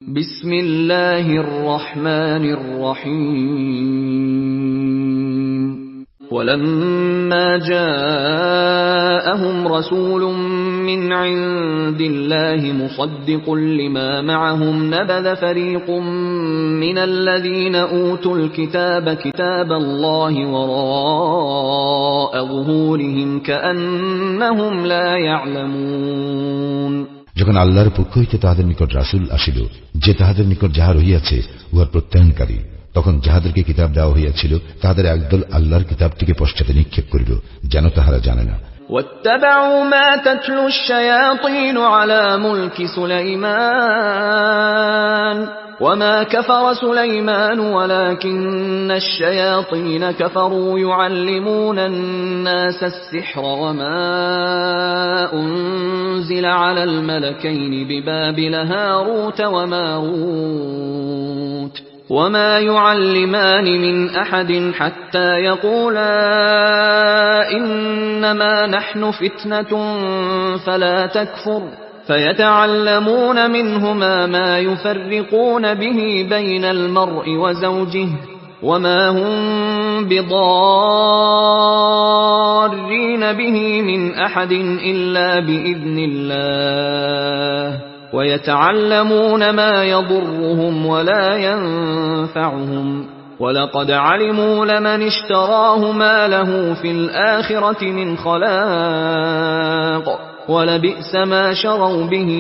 بسم الله الرحمن الرحيم ولما جاءهم رسول من عند الله مصدق لما معهم نبذ فريق من الذين أوتوا الكتاب كتاب الله وراء ظهورهم كأنهم لا يعلمون। যখন আল্লাহর পক্ষ হইতে তাহাদের নিকট রাসূল আসিল, যে তাহাদের নিকট যাহা রহিয়াছে উহার প্রত্যয়নকারী, তখন যাহাদেরকে কিতাব দেওয়া হইয়াছিল তাহাদের একদল আল্লাহর কিতাবটিকে পশ্চাতে নিক্ষেপ করিল, যেন তাহারা জানে না। واتبعوا ما تتلو الشياطين على ملك سليمان وما كفر سليمان ولكن الشياطين كفروا يعلمون الناس السحر وما أنزل على الملكين ببابل هاروت وماروت وما يعلمان من أحد حتى يقولا إنما نحن فتنة فلا تكفر فيتعلمون منهما ما يفرقون به بين المرء وزوجه وما هم بضارين به من أحد إلا بإذن الله ويتعلمون ما يضرهم ولا ينفعهم ولقد علموا لمن اشتراه ما له في الآخرة من خلاق ولبئس ما شروا به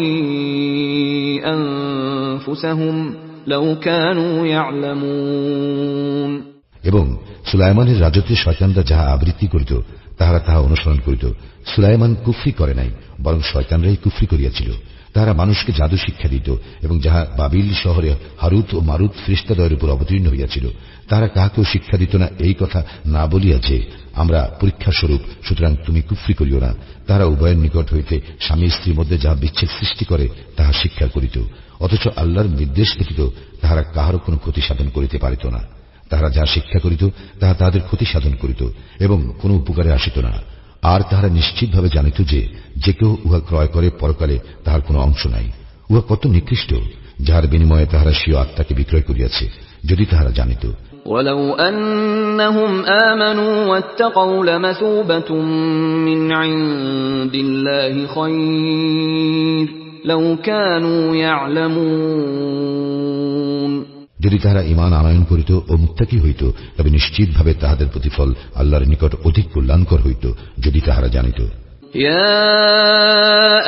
أنفسهم لو كانوا يعلمون। এবং সুলাইমানের রাজত্বে শয়তানরা যাহা আবৃত্তি করিত তাহারা তাহা অনুসরণ করিত। সুলাইমান কুফরি করে নাই, বরং শয়তানরাই কুফরি করিয়াছিল। তাহারা মানুষকে জাদু শিক্ষা দিত, এবং যাহা বাবিল শহরে হারুত ও মারুত ফেরেশতাদ্বয়ের উপর অবতীর্ণ হইয়াছিল তাহারা কাহাকেও শিক্ষা দিত না এই কথা না বলিয়া যে আমরা পরীক্ষা স্বরূপ, সুতরাং তুমি কুফরি করিও না। তাহারা উভয়ের নিকট হইতে স্বামী স্ত্রীর মধ্যে যাহা বিচ্ছেদ সৃষ্টি করে তাহা শিক্ষা করিত, অথচ আল্লাহর নির্দেশ ব্যতীত তাহারা কাহারও কোনো ক্ষতি সাধন করিতে পারিত না। তাহারা যাহা শিক্ষা করিত তাহা তাহাদের ক্ষতি সাধন করিত এবং কোনো উপকারে আসিত না। আর তাহারা নিশ্চিতভাবে জানিত যে যে কেউ উহা ক্রয় করে পরকালে তাহার কোনো অংশ নাই। উহা কত নিকৃষ্ট, যাহার বিনিময়ে তাহারা স্বীয় আত্মাকে বিক্রয় করিয়াছে, যদি তাহারা জানিত। ولو أنهم آمنوا واتقوا لمثوبة من عند الله خير لو كانوا يعلمون। যদি তাহারা ঈমান আনয়ন করিত ও মুত্তাকি হইত, তবে নিশ্চিতভাবে তাহাদের প্রতিফল আল্লাহর নিকট অধিক কল্যাণকর হইত, যদি তাহারা জানিত। يا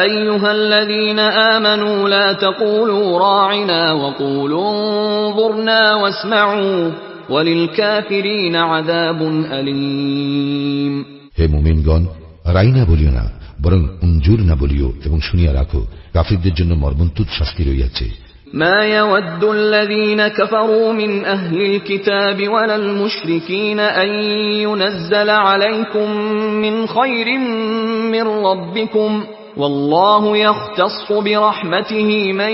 أيها الذين آمنوا لا تقولوا راعنا وقولوا انظرنا واسمعوا وللكافرين عذاب أليم। হে মুমিনগণ, রাইনা বলিও না, বরং উনজুর না বলিও এবং শুনিয়া রাখো, কাফিরদের জন্য মর্মন্তুদ শাস্তি রহিয়াছে। ما يود الذين كفروا من أهل الكتاب ولا المشركين أن ينزل عليكم من خير من ربكم والله يختص برحمته من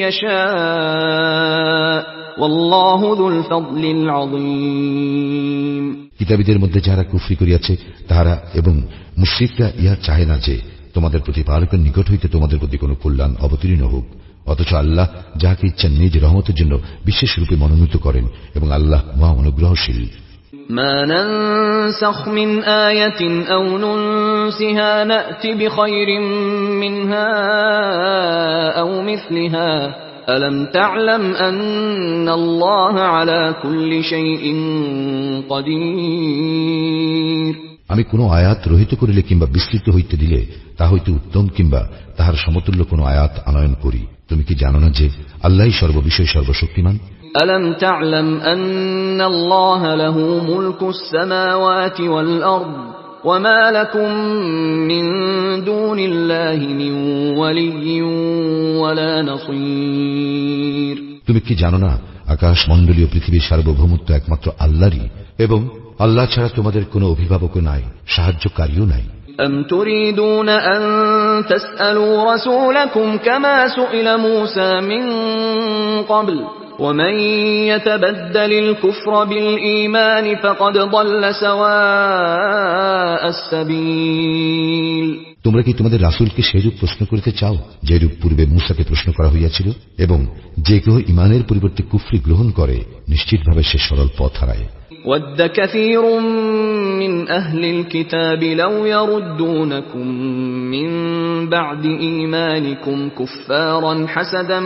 يشاء والله ذو الفضل العظيم। কিতাবীদের মধ্যে যারা কুফরি করিয়াছে তাহারা এবং মুশরিকরা ইহা চাহে না যে তোমাদের প্রতিপালকের নিকট হইতে তোমাদের প্রতি কোনো কল্যাণ অবতীর্ণ হোক, অথচ আল্লাহ যাহাকে ইচ্ছা নিজ রহমতের জন্য বিশেষ রূপে মনোনীত করেন এবং আল্লাহ মহা অনুগ্রহশীল। ما ننسخ من آية أو ننسها نأت بخير منها أو مثلها ألم تعلم أن الله على كل شيء قدير। আমি কোন আয়াত রহিত করিলে কিংবা বিস্তৃত হইতে দিলে তা হইতে উত্তম কিংবা তাহার সমতুল্য কোন আয়াত আনয়ন করি। তুমি কি জানো না যে আল্লাহই সর্ববিষয়ে সর্বশক্তিমান? ألم تعلم أن الله له ملك السماوات والأرض وما لكم من دون الله من ولي ولا نصير। তুমি কি জানো না আকাশ মণ্ডলীয় পৃথিবীর সার্বভৌমত্ব একমাত্র আল্লাহরই, এবং আল্লাহ ছাড়া তোমাদের কোনো অভিভাবকও নাই, সাহায্যকারীও নাই। أم تريدون أن تسألوا رسولكم كما سئل موسى من قبل ومن يتبدل الكفر بالإيمان فقد ضل سواء السبيل। তোমরা কি তোমাদের রাসূলকে সেরূপ প্রশ্ন করিতে চাও যেরূপ পূর্বে মূসাকে প্রশ্ন করা হইয়াছিল? এবং যে কেহ ঈমানের পরিবর্তে কুফরি গ্রহণ করে নিশ্চিতভাবে সে সরল পথ হারায়। وَدَّ كَثِيرٌ مِّنْ أَهْلِ الْكِتَابِ لَوْ يَرُدُّونَكُم مِّن بَعْدِ إِيمَانِكُمْ كُفَّارًا حَسَدًا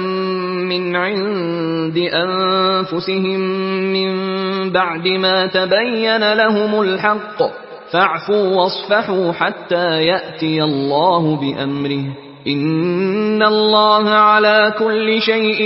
مِّنْ عِندِ أَنفُسِهِم مِّن بَعْدِ مَا تَبَيَّنَ لَهُمُ الْحَقُّ فَاعْفُوا وَاصْفَحُوا حَتَّى يَأْتِيَ اللَّهُ بِأَمْرِهِ إِنَّ اللَّهَ عَلَى كُلِّ شَيْءٍ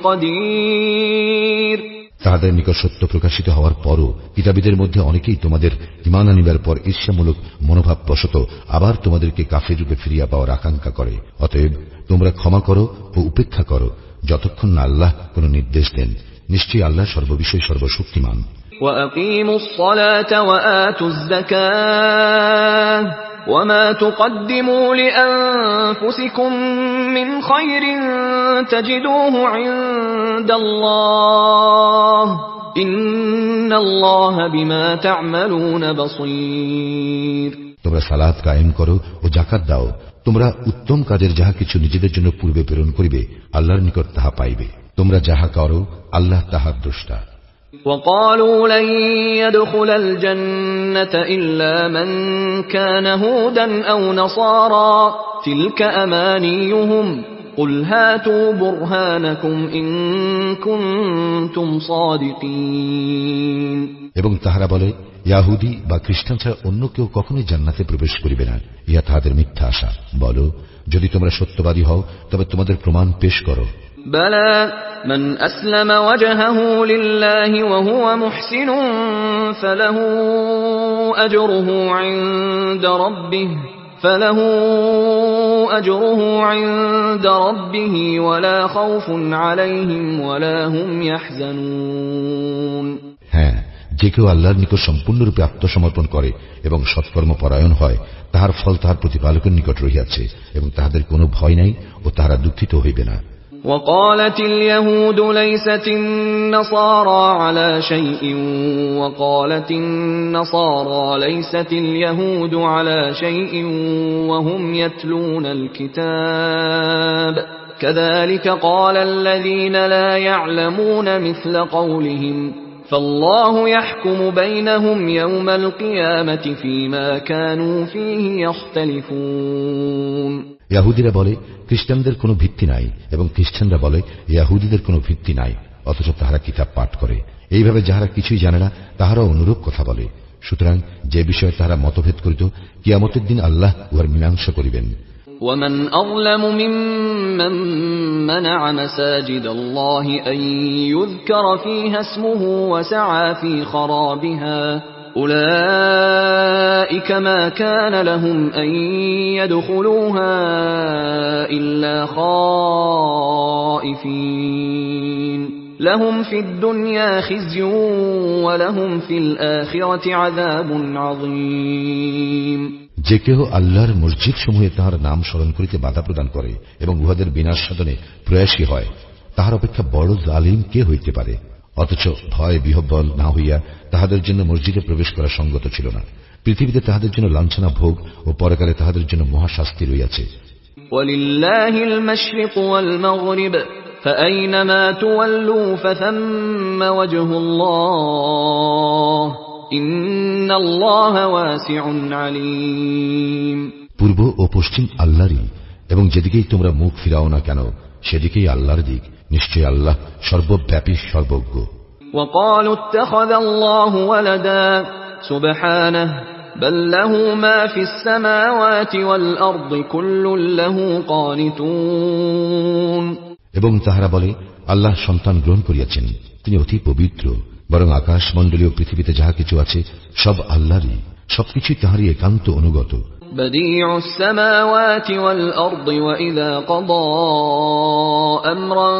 قَدِيرٌ। তাহাদের নিকট সত্য প্রকাশিত হওয়ার পরও কিতাবীদের মধ্যে অনেকেই তোমাদের ঈমান আনিবার পর ঈর্ষামূলক মনোভাব বশত আবার তোমাদেরকে কাফির রূপে ফিরিয়া পাওয়ার আকাঙ্ক্ষা করে। অতএব তোমরা ক্ষমা করো ও উপেক্ষা করো যতক্ষণ না আল্লাহ কোন নির্দেশ দেন। নিশ্চয়ই আল্লাহ সর্ববিষয়ে সর্বশক্তিমান। وَأَقِيمُوا الصَّلَاةَ وَآتُوا الزَّكَاةَ وَمَا تُقَدِّمُوا لِأَنفُسِكُم مِّنْ خَيْرٍ تَجِدُوهُ عِندَ اللَّهِ إِنَّ اللَّهَ بِمَا تَعْمَلُونَ بَصِيرٌ। তোমরা সালাত কায়েম করো ও যাকাত দাও। তোমরা উত্তম কাজের যাহা কিছু নিজেদের জন্য পূর্বে প্রেরণ করিবে আল্লাহর নিকট তাহা পাইবে। তোমরা যাহা করো আল্লাহ তাহার দ্রষ্টা। وَقَالُوا لَن يَدْخُلَ الْجَنَّةَ إِلَّا مَن كَانَ هُودًا أَوْ نَصَارَىٰ تِلْكَ أَمَانِيُّهُمْ قُلْ هَاتُوا بُرْهَانَكُمْ إِن كُنتُمْ صَادِقِينَ। এবং তাহারা বলে, ইয়াহুদী বা খ্রিস্টান ছাড়া অন্য কেউ কখনোই জান্নাতে প্রবেশ করিবে না, ইহা তাহাদের মিথ্যা আশা। বলো, যদি তোমরা সত্যবাদী হও তবে তোমাদের প্রমাণ পেশ করো। بلى من أسلم وجهه لله وهو محسن فله أجره عند ربه ولا خوف عليهم ولا هم يحزنون। হ্যাঁ, যে কেউ আল্লাহর নিকট সম্পূর্ণরূপে আত্মসমর্পণ করে এবং সৎকর্ম পরায়ণ হয় তাহার ফল তাহার প্রতিপালকের নিকট রহিয়াছে এবং তাহাদের কোনো ভয় নাই ও তাহারা দুঃখিত হইবে না। وقالت اليهود ليست النصارى على شيء وقالت النصارى ليست اليهود على شيء وهم يتلون الكتاب كذلك قال الذين لا يعلمون مثل قولهم فالله يحكم بينهم يوم القيامة فيما كانوا فيه يختلفون। ইয়াহুদীরা বলে খ্রিস্টানদের কোনো ভিত্তি নাই এবং খ্রিস্টানরা বলে ইয়াহুদীদের কোনো ভিত্তি নাই, অথচ তাহারা কিতাব পাঠ করে। এইভাবে যাহারা কিছুই জানে না তাহারা অনুরূপ কথা বলে। সুতরাং যে বিষয়ে তাহারা মতভেদ করিত কিয়ামতের দিন আল্লাহ উহার মীমাংসা করিবেন। ومن أظلم ممن منع مساجد الله أن يذكر فيها اسمه وسعى في خرابها أولئك ما كان لهم أن يدخلوها إلا خائفين لهم في الدنيا خزي ولهم في الآخرة عذاب عظيم। যে কেহ আল্লাহর মসজিদ সমূহে তাহার নাম স্মরণ করিতে বাধা প্রদান করে এবং উহাদের বিনাশ সাধনে প্রয়াসী হয় তাহার অপেক্ষা বড় জালিম কে হইতে পারে? অথচ ভয় বিহ্বল না হইয়া তাহাদের জন্য মসজিদে প্রবেশ করা সঙ্গত ছিল না। পৃথিবীতে তাহাদের জন্য লাঞ্ছনা ভোগ ও পরকালে তাহাদের জন্য মহাশাস্তি রইয়াছে। ওয়ালিল্লাহিল মাশরিকু ওয়াল মাগরিব ফাআইনামা তুওয়াল্লু ফাথাম্মা ওয়াজহুল্লাহ ইন্নাল্লাহা ওয়াসিউন আলীম। পূর্ব ও পশ্চিম আল্লাহরই, এবং যেদিকেই তোমরা মুখ ফিরাও না কেন সেদিকেই আল্লাহর দিক। নিশ্চয় আল্লাহ সর্বব্যাপী সর্বজ্ঞ। وقالوا اتخذ الله ولدا سبحانه بل له ما في السماوات والأرض كل له قانتون। এবং তাহারা বলে আল্লাহ সন্তান গ্রহণ করিয়াছেন, তিনি অতি পবিত্র। বরং আকাশমণ্ডলীয় পৃথিবীতে যাহা কিছু আছে সব আল্লাহরই, সবকিছুই তাহারই একান্ত অনুগত। بديع السماوات والأرض وإذا قضى أمرا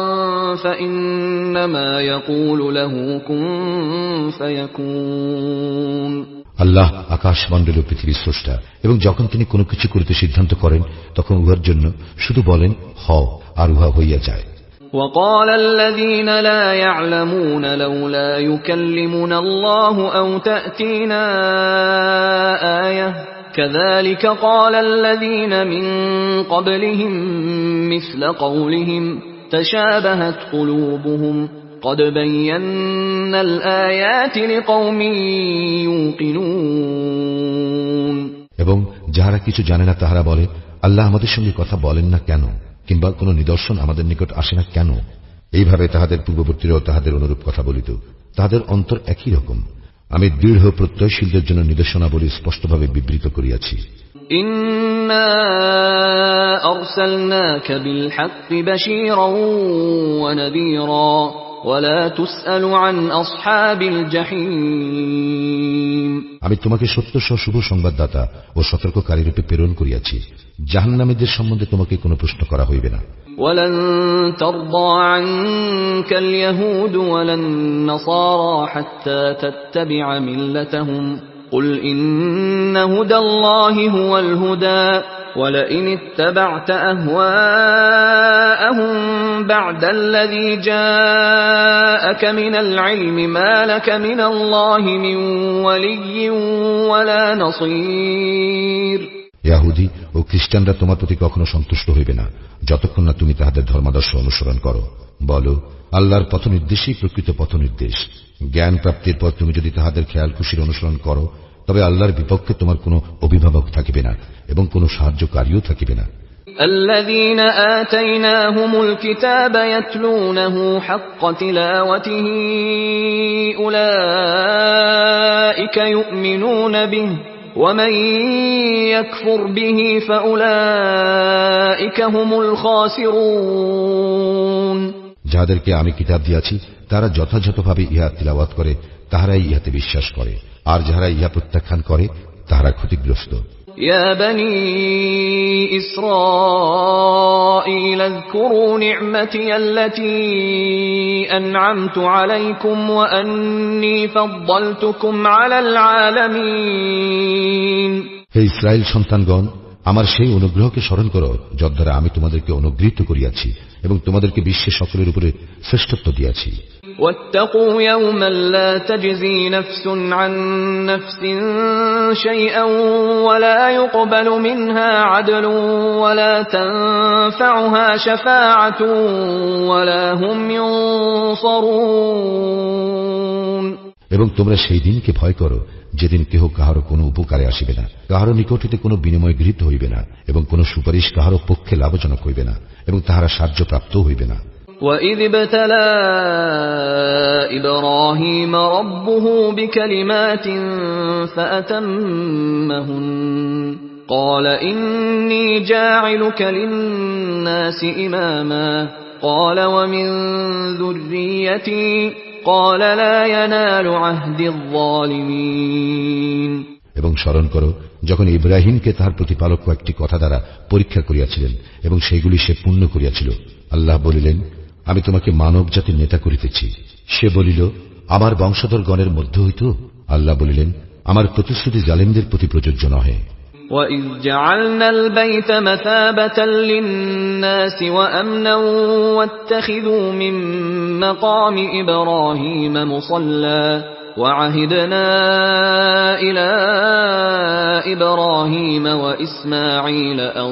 فإنما يقول له كن فيكون। আল্লাহ আকাশমণ্ডলীয় পৃথিবীর স্রষ্টা, এবং যখন তিনি কোনো কিছু করিতে সিদ্ধান্ত করেন তখন উহার জন্য শুধু বলেন হও, আর উহা হইয়া যায়। وقال الذين لا يعلمون لولا يكلمنا الله أو تأتينا آية كذلك قال الذين من قبلهم مثل قولهم تشابهت قلوبهم قد بينا الآيات لقوم يوقنون। এবং যারা কিছু জানে না তাহারা বলে, আল্লাহ আমাদের সঙ্গে কথা বলেন না কেন, কিংবা কোন নিদর্শন আমাদের নিকট আসে না কেন। এইভাবে তাহাদের পূর্ববর্তীরাও তাহাদের অনুরূপ কথা বলিত। তাহাদের অন্তর একই রকম। আমি দৃঢ় প্রত্যয়শীলদের জন্য নিদর্শনাবলী স্পষ্টভাবে বিবৃত করিয়াছি। ইন্না আরসালনাকা বিল হাক্কি বাশীরান ওয়া নাযীরা ওয়া লা তুসআলু আন আসহাবিল জাহিম। আমি তোমাকে সত্য সহ শুভ সংবাদদাতা ও সতর্ককারী রূপে প্রেরণ করিয়াছি। জাহান্নামীদের সম্বন্ধে তোমাকে কোনো প্রশ্ন করা হইবে না। ولن ترضى عنك اليهود ولا النصارى حتى تتبع ملتهم قل إن هدى الله هو الهدى ولئن اتبعت أهواءهم بعد الذي جاءك من العلم ما لك من الله من ولي ولا نصير। ইহুদি ও খ্রিস্টানরা তোমার প্রতি কখনো সন্তুষ্ট হইবে না যতক্ষণ না তুমি তাহাদের ধর্মাদর্শ অনুসরণ করো। বলো, আল্লাহর পথ নির্দেশই প্রকৃত পথ নির্দেশ। জ্ঞান প্রাপ্তির পর তুমি যদি তাহাদের খেয়াল খুশির অনুসরণ করো, তবে আল্লাহর বিপক্ষে তোমার কোনো অভিভাবক থাকিবে না এবং কোনো সাহায্যকারীও থাকিবে না। الذين آتيناهم الكتاب يتلونه حق تلاوته أولئك يؤمنون به ومن يكفر به فأولئك هم الخاسرون। যাদেরকে আমি কিতাব দিয়াছি তারা যথাযথভাবে ইহা তিলাওয়াত করে তাহারাই ইহাতে বিশ্বাস করে, আর যাহারা ইহা প্রত্যাখ্যান করে তাহারা ক্ষতিগ্রস্ত। يا بني إسرائيل اذكروا نعمتي التي أنعمت عليكم وأني فضلتكم على العالمين। হে ইসরায়েল সন্তানগণ, আমার সেই অনুগ্রহকে স্মরণ করো যদ্বারা আমি তোমাদেরকে অনুগৃহীত করিয়াছি এবং তোমাদেরকে বিশ্বের সকলের উপরে শ্রেষ্ঠত্ব দিয়াছি। واتقوا يوما لا تجزي نفس عن نفس شيئا ولا يقبل منها عدل ولا تنفعها شفاعة ولا هم ينصرون। এবং তোমরা সেই দিনকে ভয় করো যেদিন কেহ কাহারও কোনো উপকারে আসিবে না, কাহারও নিকট হইতে কোনো বিনিময় গৃহীত হইবে না এবং কোন সুপারিশ কাহারও পক্ষে লাভজনক হইবে না এবং তাহারা সাহায্যপ্রাপ্ত হইবে না। وَإِذِ ابْتَلَى إِبْرَاهِيمَ رَبُّهُ بِكَلِمَاتٍ فَأَتَمَّهُنَّ قَالَ إِنِّي جَاعِلُكَ لِلنَّاسِ إِمَامًا قَالَ وَمِنْ ذُرِّيَّتِي قَالَ لَا يَنَالُ عَهْدِ الظَّالِمِينَ। এবং স্মরণ করো যখন ইব্রাহিমকে তাহার প্রতিপালক কয়েকটি কথা দ্বারা পরীক্ষা করিয়াছিলেন এবং সেইগুলি সে পূর্ণ করিয়াছিল। আল্লাহ বলিলেন, আমি তোমাকে মানব জাতির নেতা করিতেছি। সে বলিল, আমার বংশধরগণের মধ্য হইত। আল্লাহ বলিলেন, আমার প্রতিশ্রুতি জালিমদের প্রতি প্রযোজ্য নহে। وَإِذْ جَعَلْنَا الْبَيْتَ مَثَابَةً لِلنَّاسِ وَأَمْنًا وَاتَّخِذُوا مِن مَّقَامِ إِبْرَاهِيمَ مُصَلًّى وَعَهِدْنَا إِلَى إِبْرَاهِيمَ وَإِسْمَاعِيلَ أَن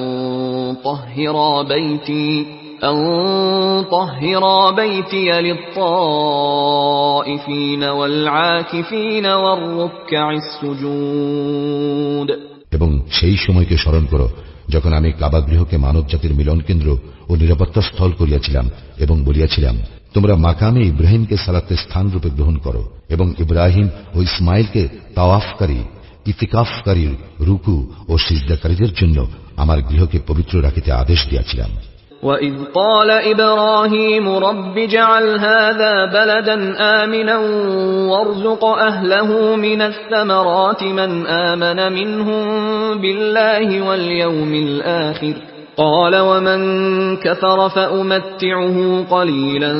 طَهِّرَا بَيْتِيَ لِلطَّائِفِينَ وَالْعَاكِفِينَ وَالرُّكَّعِ السُّجُودِ। এবং সেই সময়কে স্মরণ করো যখন আমি কাবা গৃহকে মানব জাতির মিলন কেন্দ্র ও নিরাপত্তা স্থল করিয়াছিলাম এবং বলিয়াছিলাম, তোমরা মাকামে ইব্রাহিমকে সালাতের স্থান রূপে গ্রহণ করো এবং ইব্রাহিম ও ইসমাইলকে তাওয়াফকারী, ইতিকাফকারী, রুকু ও সিজদাকারীদের জন্য আমার গৃহকে পবিত্র রাখিতে আদেশ দিয়াছিলাম। وَإِذْ قَالَ إِبْرَاهِيمُ رَبِّ اجْعَلْ هَذَا بَلَدًا آمِنًا وَارْزُقْ أَهْلَهُ مِنَ الثَّمَرَاتِ مَنْ آمَنَ مِنْهُم بِاللَّهِ وَالْيَوْمِ الْآخِرِ قَالَ وَمَنْ كَفَرَ فَأُمَتِّعُهُ قَلِيلًا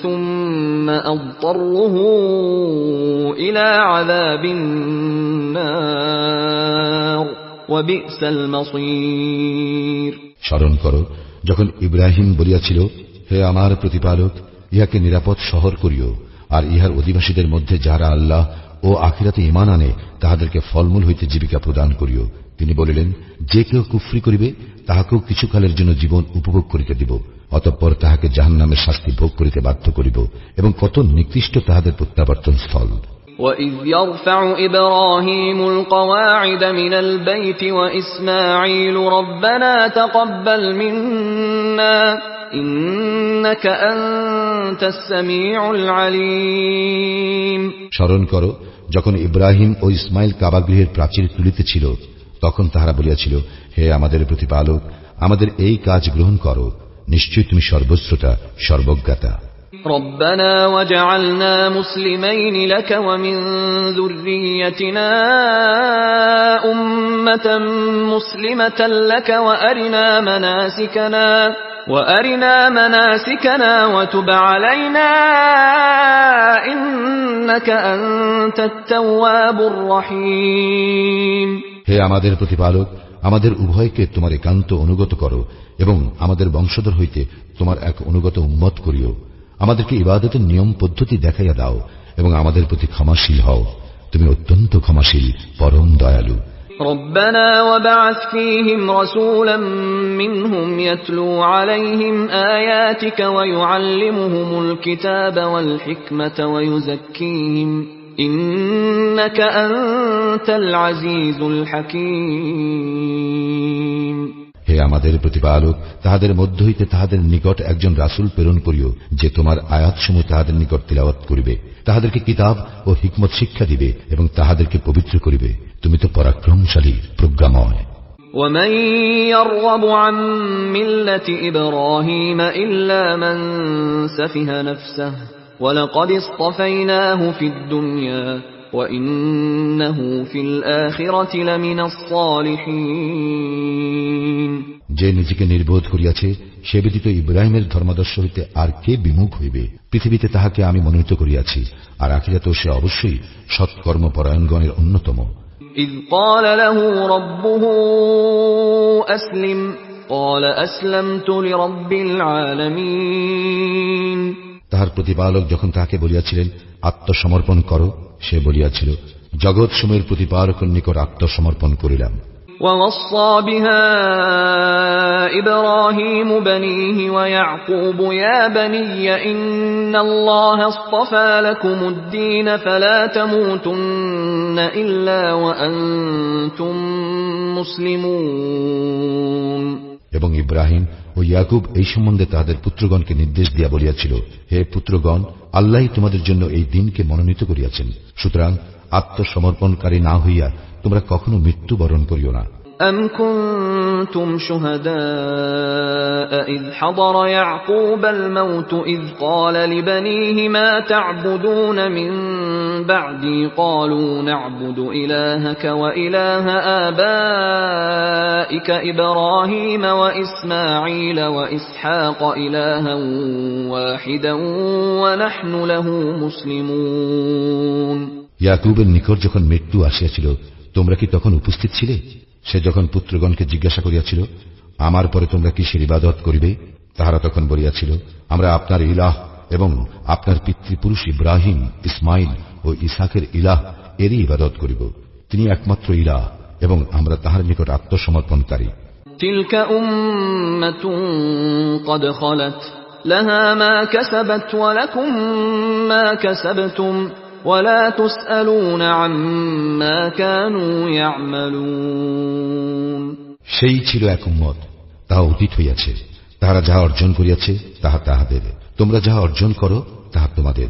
ثُمَّ أَضْطَرُّهُ إِلَى عَذَابِ النَّارِ وَبِئْسَ الْمَصِيرُ। স্মরণ করো যখন ইব্রাহিম বলিয়াছিল, হে আমার প্রতিপালক, ইহাকে নিরাপদ শহর করিও, আর ইহার অধিবাসীদের মধ্যে যারা আল্লাহ ও আখিরাতে ঈমান আনে তাহাদেরকে ফলমূল হইতে জীবিকা প্রদান করিও। তিনি বলিলেন, যে কেউ কুফরি করিবে তাহাকেও কিছুকালের জন্য জীবন উপভোগ করিতে দিব, অতঃপর তাহাকে জাহান্নামের শাস্তি ভোগ করিতে বাধ্য করিব, এবং কত নিকৃষ্ট তাহাদের প্রত্যাবর্তন স্থল। وَإِذْ يَرْفَعُ إِبْرَاهِيمُ الْقَوَاعِدَ مِنَ الْبَيْتِ وَإِسْمَاعِيلُ رَبَّنَا تَقَبَّلْ مِنَّا إِنَّكَ أَنْتَ السَّمِيعُ الْعَلِيمُ। স্মরণ করো, যখন ইব্রাহিম ও ইসমাইল কাবাগৃহের প্রাচীর তুলিতেছিল, তখন তাহারা বলিয়াছিল, হে আমাদের প্রতিপালক, আমাদের এই কাজ গ্রহণ করো, নিশ্চয়ই তুমি সর্বশ্রোতা, সর্বজ্ঞাতা। ربنا وجعلنا مسلمين لك ومن ذريتنا أمة مسلمة لك وأرنا مناسكنا وتب علينا إنك أنت التواب الرحيم। হে আমাদের প্রতিপালক, আমাদের উভয়কে তোমার একান্ত অনুগত করো এবং আমাদের বংশধর হইতে তোমার এক অনুগত উম্মত করিও। আমাদেরকে ইবাদতের নিয়ম পদ্ধতি দেখাইয়া দাও এবং আমাদের প্রতি ক্ষমাশীল হও, তুমি অত্যন্ত ক্ষমাশীল, পরম দয়ালু। ربنا وبعث فيهم رسولا منهم يتلو عليهم آياتك ويعلمهم الكتاب والحكمة ويزكيهم إنك أنت العزيز الحكيم। হে আমাদের প্রতিপালক, তাহাদের মধ্য হইতে তাহাদের নিকট একজন রাসূল প্রেরণ করিও, যে তোমার আয়াতসমূহ তাহাদের নিকট তিলাওয়াত করিবে, তাহাদেরকে কিতাব ও হিকমত শিক্ষা দিবে এবং তাহাদেরকে পবিত্র করিবে। তুমি তো পরাক্রমশালী, প্রজ্ঞাময়। ومن يرغب عن ملة إبراهيم إلا من سفه نفسه ولقد اصطفيناه في الدنيا وإنه في الآخرة لمن الصالحين। যে নিজেকে নির্বোধ করিয়াছে, সে ব্যতীত ইব্রাহিমের ধর্মাদর্শ হইতে আর কে বিমুখ হইবে? পৃথিবীতে তাহাকে আমি মনোনীত করিয়াছি, আর আখিরাতেও সে অবশ্যই সৎকর্মপরায়ণগণের অন্যতম। إذ قال له ربه أسلم قال أسلمت لرب العالمين। তাহার প্রতিপালক যখন তাহাকে বলিয়াছিলেন, আত্মসমর্পণ করো, সে বলিয়াছিল, জগৎ সমূহের প্রতিপালকের নিকট আত্মসমর্পণ করিলাম। ووصى بها إبراهيم بنيه ويعقوب يا بني إن الله اصطفى لكم الدين فلا تموتن إلا وأنتم مسلمون। এবং ইব্রাহিম ও ইয়াকুব এই সম্বন্ধে তাহাদের পুত্রগণকে নির্দেশ দিয়া বলিয়াছিল, হে পুত্রগণ, আল্লাহই তোমাদের জন্য এই দিনকে মনোনীত করিয়াছেন, সুতরাং আত্মসমর্পণকারী না হইয়া তোমরা কখনো মৃত্যুবরণ করিও না। أم كنتم شهداء إذ حضر يعقوب الموت إذ قال لبنيه ما تعبدون من بعدي قالوا نعبد إلهك وإله آبائك إبراهيم وإسماعيل وإسحاق إلها واحدا ونحن له مسلمون। ইয়াকুবের নিকট যখন মৃত্যু আসিয়াছিল, তোমরা কি তখন উপস্থিত ছিলে? সে যখন পুত্রগণকে জিজ্ঞাসা করিয়াছিল, আমার পরে তোমরা কিসের ইবাদত করিবে? তাহারা তখন বলিয়াছিল, আমরা আপনার ইলাহ এবং আপনার পিতৃপুরুষ ইব্রাহিম, ইসমাইল ও ইসাকের ইলাহ এরই ইবাদত করিব। তিনি একমাত্র ইলাহ এবং আমরা তাহার নিকট আত্মসমর্পণকারী। تلك أمة قد خلت لها ما كسبت ولكم ما كسبتم ولا تسألون عما كانوا يعملون। সেই ছিল এক উম্মত, তাহা অতীত হইয়াছে, তাহারা যাহা অর্জন করিয়াছে তাহা তাহাদের, তোমরা যাহা অর্জন করো তাহা তোমাদের।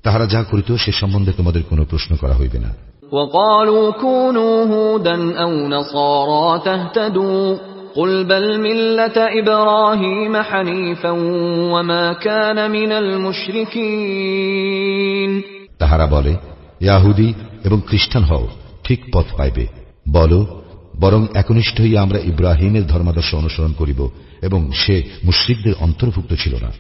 তাহারা যাহা করিত সে সম্বন্ধে তোমাদের কোনো প্রশ্ন করা হইবে না। وقالوا كونوا هودا أو نصارى تهتدوا قل بل ملة إبراهيم حنيفا وما كان من المشركين। তাহারা বলে, ইয়াহুদি এবং খ্রিস্টান হও, ঠিক পথ পাইবে। বলো, বরং একনিষ্ঠ হইয়া আমরা ইব্রাহিমের ধর্মাদর্শ অনুসরণ করিব এবং সে মুশরিকদের অন্তর্ভুক্ত ছিল না।